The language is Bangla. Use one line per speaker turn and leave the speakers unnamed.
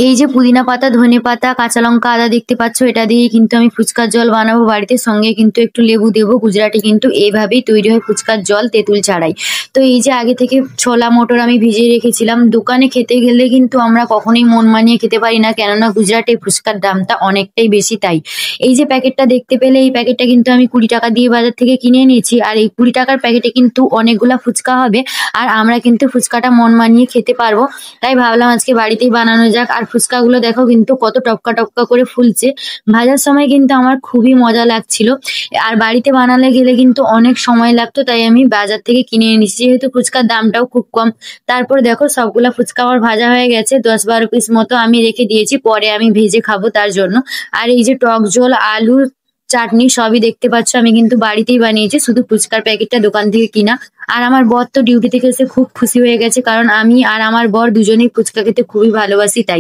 এই যে পুদিনা পাতা, ধনে পাতা, কাঁচা লঙ্কা, আদা দেখতে পাচ্ছ, এটা দিয়ে কিন্তু আমি ফুচকার জল বানাবো বাড়িতে। সঙ্গে কিন্তু একটু লেবু দেবো। গুজরাটি কিন্তু এভাবেই তৈরি হয় ফুচকার জল, তেঁতুল ছাড়াই। তো এই যে আগে থেকে ছোলা মটর আমি ভিজিয়ে রেখেছিলাম। দোকানে খেতে গেলে কিন্তু আমরা কখনোই মন মানিয়ে খেতে পারি না, কেননা গুজরাটের ফুচকার দামটা অনেকটাই বেশি তাই। এই যে প্যাকেটটা দেখতে পেলে, এই প্যাকেটটা কিন্তু আমি 20 টাকা দিয়ে বাজার থেকে কিনে এনেছি। আর এই 20 টাকার প্যাকেটে কিন্তু অনেকগুলা ফুচকা হবে। আর আমরা কিন্তু ফুচকাটা মন মানিয়ে খেতে পারবো। তাই ভাবলাম আজকে বাড়িতেই বানানো যাক। আর ফুচকাগুলো দেখো কিন্তু কত টপকা টপকা করে ফুলছে। ভাজার সময় কিন্তু আমার খুবই মজা লাগছিল। আর বাড়িতে বানালে গেলে কিন্তু অনেক সময় লাগতো, তাই আমি বাজার থেকে কিনে এনেছি, যেহেতু ফুচকার দামটাও খুব কম। তারপর দেখো সবগুলা ফুচকা আমার ভাজা হয়ে গেছে, 10-12 পিস মতো আমি রেখে দিয়েছি, পরে আমি ভেজে খাবো তার জন্য। আর এই যে টক ঝোল, আলু, চাটনি সবই দেখতে পাচ্ছ আমি কিন্তু বাড়িতেই বানিয়েছি, শুধু ফুচকার প্যাকেটটা দোকান থেকে কিনা। আর আমার বর তো ডিউটি থেকে এসে খুব খুশি হয়ে গেছে, কারণ আমি আর আমার বর দুজনেই ফুচকা খেতে খুবই ভালোবাসি তাই।